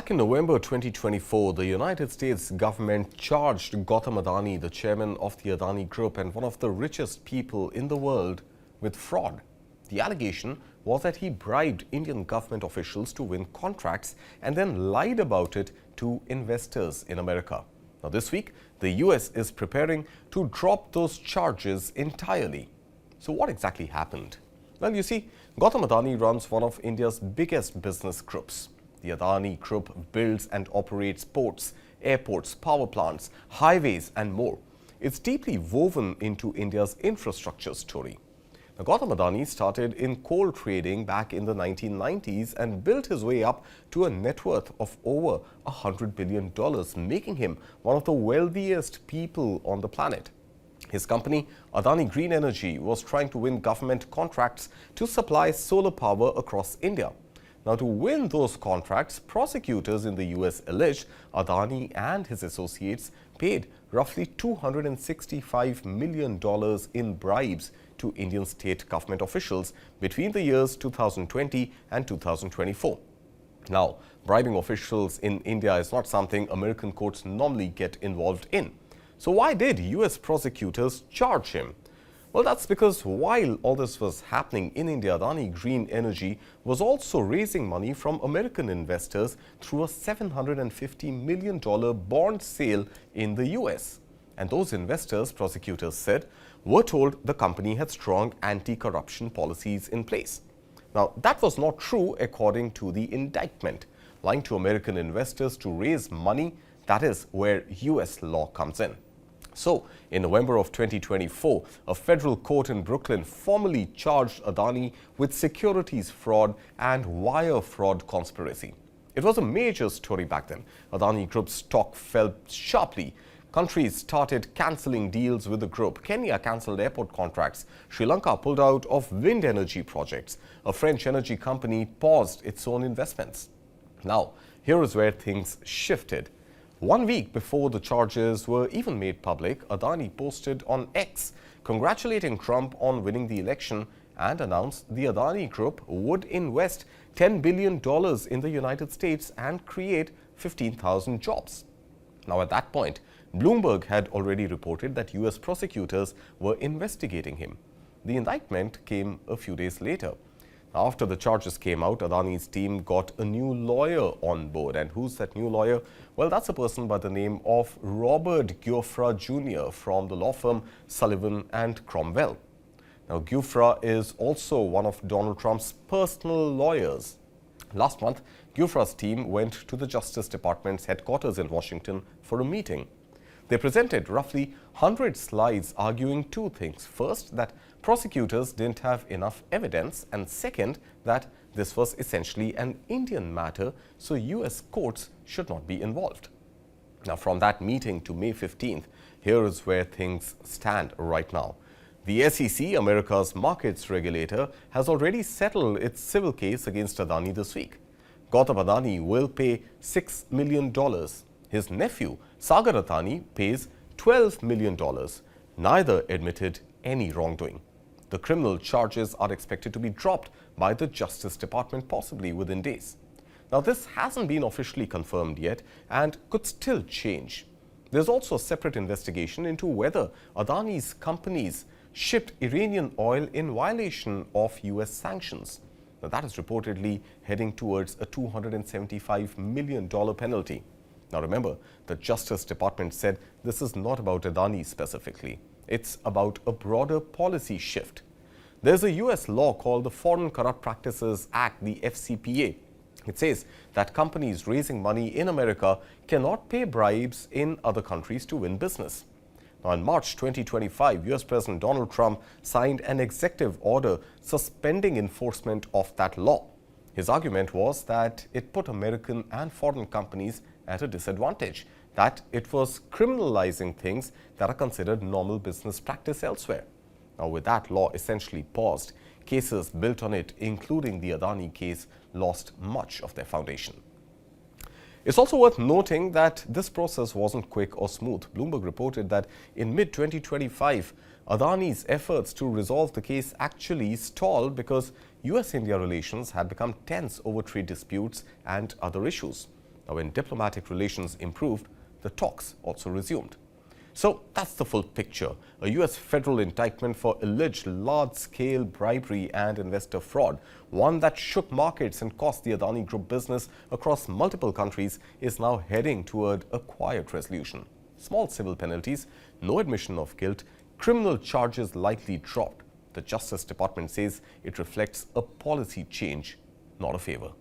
Back in November 2024, the United States government charged Gautam Adani, the chairman of the Adani Group and one of the richest people in the world, with fraud. The allegation was that he bribed Indian government officials to win contracts and then lied about it to investors in America. Now, this week, the US is preparing to drop those charges entirely. So what exactly happened? Well, you see, Gautam Adani runs one of India's biggest business groups. The Adani Group builds and operates ports, airports, power plants, highways and more. It's deeply woven into India's infrastructure story. Now, Gautam Adani started in coal trading back in the 1990s and built his way up to a net worth of over $100 billion, making him one of the wealthiest people on the planet. His company, Adani Green Energy, was trying to win government contracts to supply solar power across India. Now, to win those contracts, prosecutors in the US alleged Adani and his associates paid roughly $265 million in bribes to Indian state government officials between the years 2020 and 2024. Now, bribing officials in India is not something American courts normally get involved in. So why did US prosecutors charge him? Well, that's because while all this was happening in India, Adani Green Energy was also raising money from American investors through a $750 million bond sale in the US. And those investors, prosecutors said, were told the company had strong anti-corruption policies in place. Now, that was not true according to the indictment. Lying to American investors to raise money, that is where US law comes in. So, in November of 2024, a federal court in Brooklyn formally charged Adani with securities fraud and wire fraud conspiracy. It was a major story back then. Adani Group's stock fell sharply. Countries started cancelling deals with the group. Kenya cancelled airport contracts. Sri Lanka pulled out of wind energy projects. A French energy company paused its own investments. Now, here is where things shifted. 1 week before the charges were even made public, Adani posted on X congratulating Trump on winning the election and announced the Adani Group would invest $10 billion in the United States and create 15,000 jobs. Now, at that point, Bloomberg had already reported that US prosecutors were investigating him. The indictment came a few days later. After the charges came out, Adani's team got a new lawyer on board. And who's that new lawyer? Well, that's a person by the name of Robert Giuffre Jr. from the law firm Sullivan and Cromwell. Now, Giuffre is also one of Donald Trump's personal lawyers. Last month, Giuffre's team went to the Justice Department's headquarters in Washington for a meeting. They presented roughly 100 slides arguing two things. First, that prosecutors didn't have enough evidence, and second, that this was essentially an Indian matter, so US courts should not be involved. Now, from that meeting to May 15th, here is where things stand right now. The SEC, America's markets regulator, has already settled its civil case against Adani this week. Gautam Adani will pay $6 million. His nephew, Sagar Adani, pays $12 million. Neither admitted any wrongdoing. The criminal charges are expected to be dropped by the Justice Department possibly within days. Now, this hasn't been officially confirmed yet and could still change. There's also a separate investigation into whether Adani's companies shipped Iranian oil in violation of US sanctions. Now, that is reportedly heading towards a $275 million penalty. Now, remember, the Justice Department said this is not about Adani specifically. It's about a broader policy shift. There's a US law called the Foreign Corrupt Practices Act, the FCPA. It says that companies raising money in America cannot pay bribes in other countries to win business. Now, in March 2025, US President Donald Trump signed an executive order suspending enforcement of that law. His argument was that it put American and foreign companies at a disadvantage, that it was criminalizing things that are considered normal business practice elsewhere. Now, with that law essentially paused, cases built on it, including the Adani case, lost much of their foundation. It's also worth noting that this process wasn't quick or smooth. Bloomberg reported that in mid-2025, Adani's efforts to resolve the case actually stalled because US-India relations had become tense over trade disputes and other issues. Now, when diplomatic relations improved, the talks also resumed. So that's the full picture. A US federal indictment for alleged large-scale bribery and investor fraud, one that shook markets and cost the Adani Group business across multiple countries, is now heading toward a quiet resolution. Small civil penalties, no admission of guilt, criminal charges likely dropped. The Justice Department says it reflects a policy change, not a favor.